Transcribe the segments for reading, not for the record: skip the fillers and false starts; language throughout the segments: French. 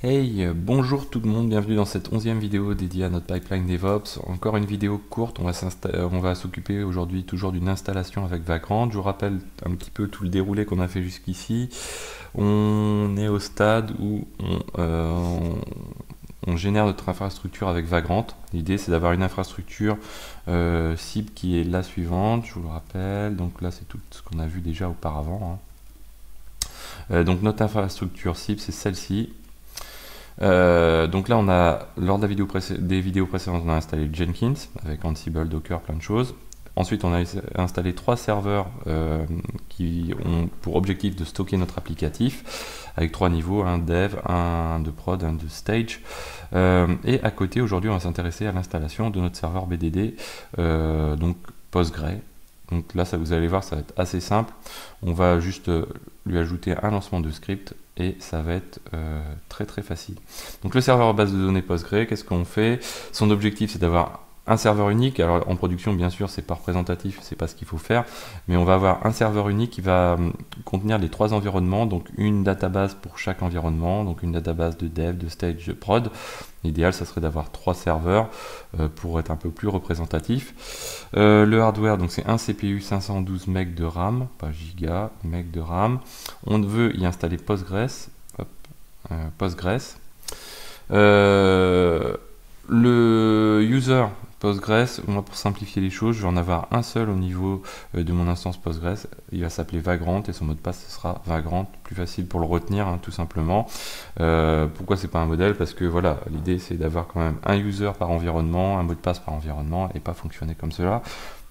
Hey, bonjour tout le monde, bienvenue dans cette 11e vidéo dédiée à notre pipeline DevOps. Encore une vidéo courte, on va s'occuper aujourd'hui toujours d'une installation avec Vagrant. Je vous rappelle un petit peu tout le déroulé qu'on a fait jusqu'ici. On est au stade où on génère notre infrastructure avec Vagrant. L'idée c'est d'avoir une infrastructure cible qui est la suivante, je vous le rappelle. Donc là c'est tout ce qu'on a vu déjà auparavant, hein. Donc notre infrastructure cible c'est celle-ci. Donc là, lors de des vidéos précédentes, on a installé Jenkins avec Ansible, Docker, plein de choses. Ensuite, on a installé 3 serveurs qui ont pour objectif de stocker notre applicatif avec 3 niveaux, un dev, un de prod, un de stage. Et à côté, aujourd'hui, on va s'intéresser à l'installation de notre serveur BDD, donc Postgre. Donc là, vous allez voir, ça va être assez simple. On va juste lui ajouter un lancement de script et ça va être très très facile. Donc le serveur base de données Postgre, qu'est-ce qu'on fait? Son objectif, c'est d'avoir un serveur unique. Alors en production, bien sûr, c'est pas représentatif, c'est pas ce qu'il faut faire, mais on va avoir un serveur unique qui va contenir les 3 environnements, donc une database pour chaque environnement, donc une database de dev, de stage, de prod. L'idéal, ça serait d'avoir 3 serveurs pour être un peu plus représentatif. Le hardware, donc c'est un CPU 512 MB de RAM, pas giga, MB de RAM. On veut y installer Postgres. Hop, Postgres. Le user Postgres, moi pour simplifier les choses, je vais en avoir un seul au niveau de mon instance Postgres. Il va s'appeler Vagrant et son mot de passe ce sera Vagrant, plus facile pour le retenir, hein, tout simplement. Pourquoi c'est pas un modèle? Parce que voilà, l'idée c'est d'avoir quand même un user par environnement, un mot de passe par environnement et pas fonctionner comme cela.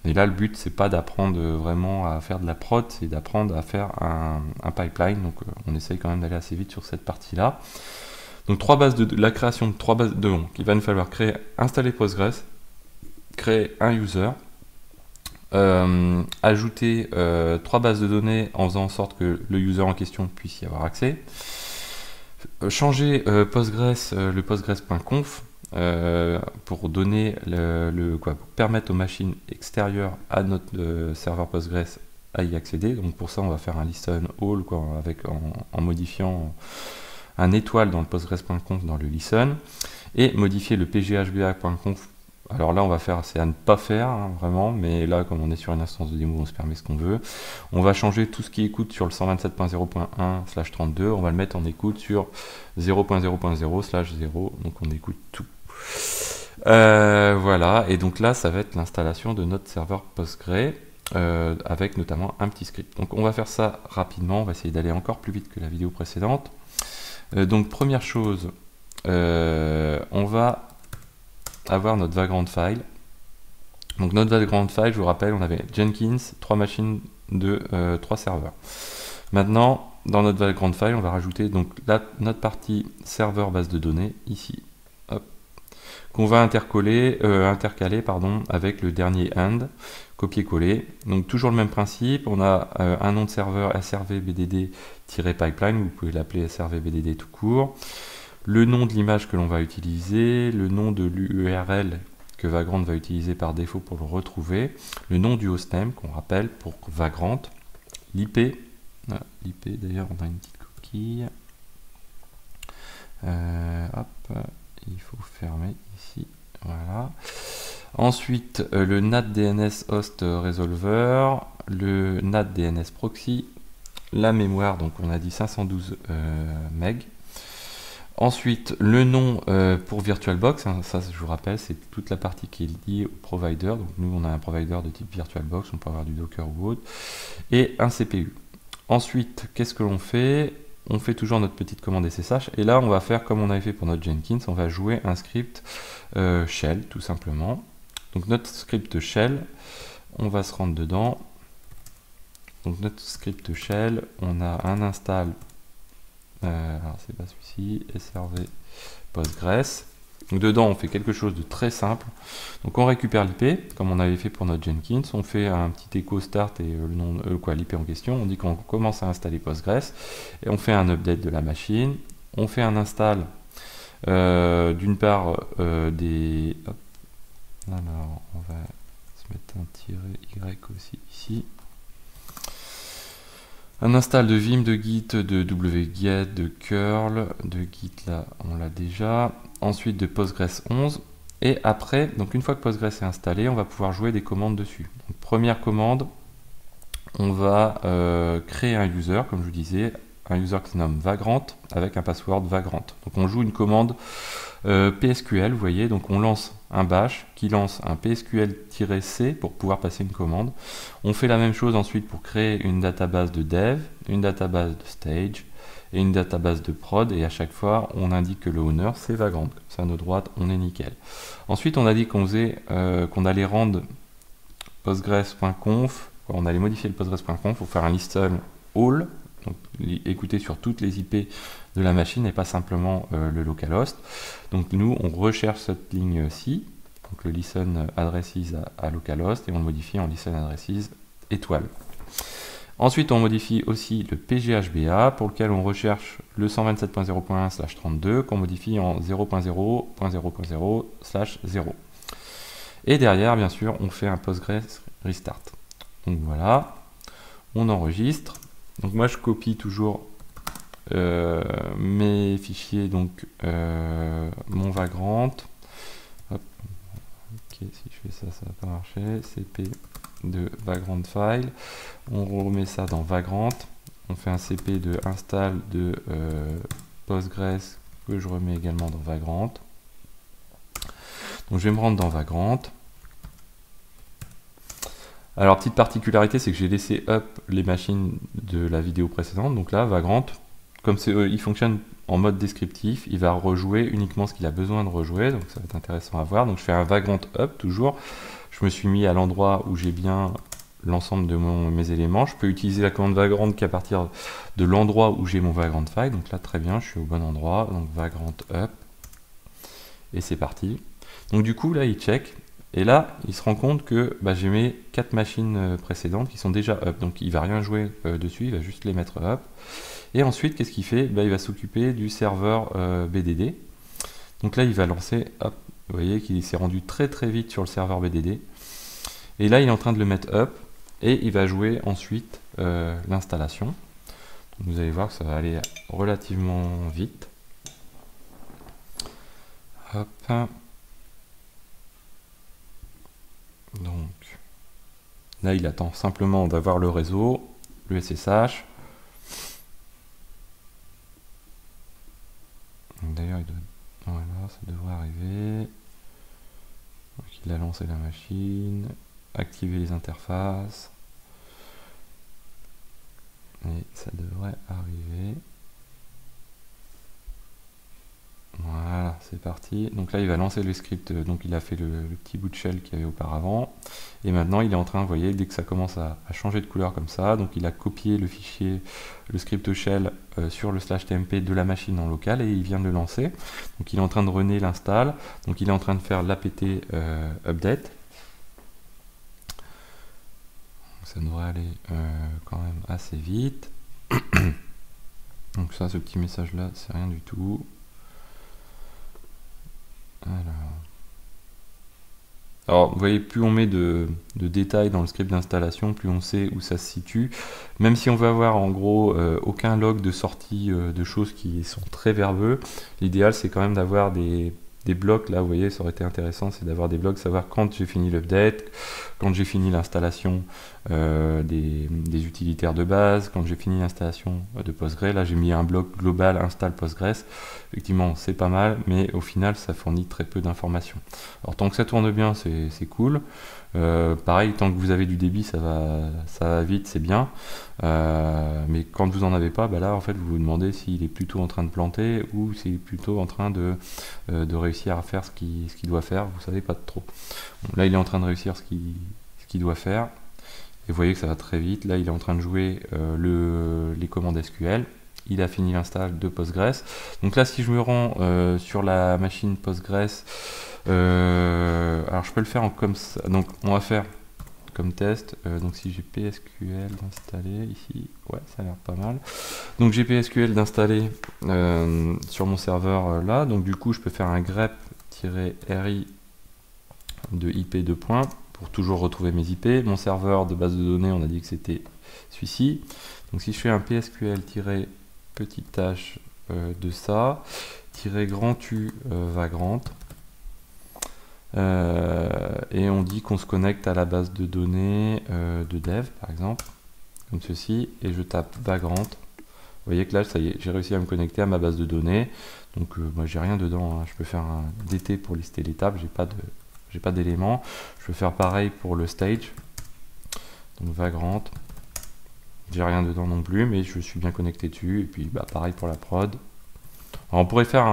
Et là, le but, c'est pas d'apprendre vraiment à faire de la prod, c'est d'apprendre à faire un pipeline. Donc, on essaye quand même d'aller assez vite sur cette partie-là. Donc, la création de 3 bases de donc il va nous falloir installer Postgres, créer un user, ajouter 3 bases de données en faisant en sorte que le user en question puisse y avoir accès, changer Postgres, le postgres.conf, pour donner pour permettre aux machines extérieures à notre serveur Postgres à y accéder. Donc pour ça, on va faire un listen all en modifiant un étoile dans le postgres.conf dans le listen et modifier le pghba.conf. Alors là, c'est à ne pas faire, hein, vraiment, mais là, comme on est sur une instance de démo, on se permet ce qu'on veut. On va changer tout ce qui écoute sur le 127.0.1/32, on va le mettre en écoute sur 0.0.0/0, donc on écoute tout. Voilà, et donc là, ça va être l'installation de notre serveur Postgre, avec notamment un petit script. Donc on va faire ça rapidement, on va essayer d'aller encore plus vite que la vidéo précédente. Donc première chose, on va avoir notre Vagrant file. Donc notre Vagrant file, je vous rappelle, on avait Jenkins, 3 machines de 3 serveurs. Maintenant, dans notre Vagrant file, on va rajouter donc notre partie serveur base de données ici, qu'on va intercaler avec le dernier AND, copier-coller. Donc toujours le même principe, on a un nom de serveur srv-bdd-pipeline, vous pouvez l'appeler srv-bdd tout court, le nom de l'image que l'on va utiliser, le nom de l'URL que Vagrant va utiliser par défaut pour le retrouver, le nom du hostname qu'on rappelle pour Vagrant, l'IP, l'IP d'ailleurs on a une petite coquille, hop, il faut fermer ici, voilà. Ensuite, le NAT DNS host resolver, le NAT DNS proxy, la mémoire, donc on a dit 512 MB. Ensuite, le nom pour VirtualBox, hein, ça je vous rappelle, c'est toute la partie qui est liée au provider. Donc nous, on a un provider de type VirtualBox, on peut avoir du Docker ou autre, et un CPU. Ensuite, qu'est-ce que l'on fait? On fait toujours notre petite commande SSH, et là, on va faire comme on avait fait pour notre Jenkins, on va jouer un script shell, tout simplement. Donc notre script shell, on va se rendre dedans. Donc notre script shell, on a un install. Alors c'est pas celui-ci, srv postgres. Donc dedans on fait quelque chose de très simple. Donc on récupère l'IP comme on avait fait pour notre Jenkins, on fait un petit echo start et le nom l'IP en question, on dit qu'on commence à installer Postgres et on fait un update de la machine, on fait un install d'une part des hop. Alors on va se mettre un -y aussi ici. Un install de Vim, de Git, de wget, de curl, de Git là on l'a déjà, ensuite de Postgres 11, et après, donc une fois que Postgres est installé, on va pouvoir jouer des commandes dessus. Donc, première commande, on va créer un user, comme je vous disais, un user qui se nomme Vagrant avec un password Vagrant. Donc on joue une commande PSQL, vous voyez, donc on lance un bash qui lance un PSQL-C pour pouvoir passer une commande. On fait la même chose ensuite pour créer une database de dev, une database de stage et une database de prod, et à chaque fois on indique que le owner c'est Vagrant. Ça à nos droites, on est nickel. Ensuite on a dit qu'on allait rendre postgres.conf, on allait modifier le postgres.conf pour faire un listen all, donc écouter sur toutes les IP de la machine et pas simplement le localhost. Donc nous on recherche cette ligne-ci, donc le listen addresses à localhost, et on le modifie en listen addresses étoile. Ensuite on modifie aussi le PGHBA pour lequel on recherche le 127.0.1/32 qu'on modifie en 0.0.0.0/0. Et derrière bien sûr on fait un Postgres restart. Donc voilà, on enregistre. Donc moi je copie toujours mes fichiers, donc mon Vagrant. Hop. Ok, si je fais ça, ça va pas marcher. CP de Vagrant file. On remet ça dans Vagrant. On fait un CP de install de Postgres que je remets également dans Vagrant. Donc je vais me rendre dans Vagrant. Alors petite particularité, c'est que j'ai laissé up les machines de la vidéo précédente. Donc là, Vagrant, comme il fonctionne en mode descriptif, il va rejouer uniquement ce qu'il a besoin de rejouer. Donc ça va être intéressant à voir. Donc je fais un Vagrant up toujours. Je me suis mis à l'endroit où j'ai bien l'ensemble de mes éléments. Je peux utiliser la commande Vagrant qu'à partir de l'endroit où j'ai mon Vagrant file. Donc là, très bien, je suis au bon endroit. Donc Vagrant up. Et c'est parti. Donc du coup, là, il check. Et là, il se rend compte que j'ai mes 4 machines précédentes qui sont déjà up. Donc il ne va rien jouer dessus, il va juste les mettre up. Et ensuite, qu'est-ce qu'il fait? Il va s'occuper du serveur BDD. Donc là, il va lancer, hop, vous voyez qu'il s'est rendu très très vite sur le serveur BDD. Et là, il est en train de le mettre up. Et il va jouer ensuite l'installation. Vous allez voir que ça va aller relativement vite. Hop. Donc là, il attend simplement d'avoir le réseau, le SSH. D'ailleurs, voilà, ça devrait arriver. Donc, il a lancé la machine, activé les interfaces. Et ça devrait arriver. Voilà, c'est parti. Donc là, il va lancer le script. Donc il a fait le petit bout de shell qu'il y avait auparavant. Et maintenant, il est en train, vous voyez, dès que ça commence à changer de couleur comme ça, donc il a copié le fichier, le script shell sur le /tmp de la machine en local et il vient de le lancer. Donc il est en train de runner l'install. Donc il est en train de faire l'apt update. Donc, ça devrait aller quand même assez vite. Donc ça, ce petit message là, c'est rien du tout. Alors, vous voyez, plus on met de détails dans le script d'installation, plus on sait où ça se situe. Même si on veut avoir en gros aucun log de sortie de choses qui sont très verbeux, l'idéal c'est quand même d'avoir des blocs. Là, vous voyez, ça aurait été intéressant, c'est d'avoir des blocs, savoir quand j'ai fini l'update, quand j'ai fini l'installation des utilitaires de base, quand j'ai fini l'installation de Postgres. Là, j'ai mis un bloc global install Postgres. Effectivement, c'est pas mal, mais au final, ça fournit très peu d'informations. Alors, tant que ça tourne bien, c'est cool. Pareil, tant que vous avez du débit, ça va vite, c'est bien. Mais quand vous en avez pas, là, en fait, vous vous demandez s'il est plutôt en train de planter ou s'il est plutôt en train de réussir à faire ce qu'il doit faire. Vous savez pas trop. Bon, là, il est en train de réussir ce qu'il doit faire. Et vous voyez que ça va très vite. Là, il est en train de jouer les commandes SQL. Il a fini l'install de Postgres. Donc là, si je me rends sur la machine Postgres, alors je peux le faire comme ça. Donc on va faire comme test. Donc si j'ai PSQL d'installer ici, ouais, ça a l'air pas mal. Donc j'ai PSQL d'installer sur mon serveur là. Donc du coup, je peux faire un grep-ri de IP 2 points pour toujours retrouver mes IP. Mon serveur de base de données, on a dit que c'était celui-ci. Donc si je fais un PSQL-petite tâche de ça, -grand U Vagrant, et on dit qu'on se connecte à la base de données de dev par exemple, comme ceci, et je tape Vagrant. Vous voyez que là, ça y est, j'ai réussi à me connecter à ma base de données. Donc moi j'ai rien dedans, hein. Je peux faire un DT pour lister les tables, j'ai pas d'éléments. Je peux faire pareil pour le stage. Donc Vagrant. J'ai rien dedans non plus, mais je suis bien connecté dessus. Et puis bah, pareil pour la prod. Alors, on pourrait faire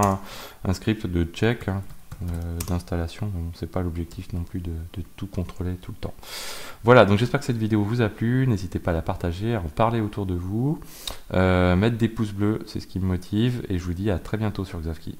un script de check, hein, d'installation. C'est pas l'objectif non plus de tout contrôler tout le temps. Voilà, donc j'espère que cette vidéo vous a plu. N'hésitez pas à la partager, à en parler autour de vous. Mettre des pouces bleus, c'est ce qui me motive. Et je vous dis à très bientôt sur Xavki.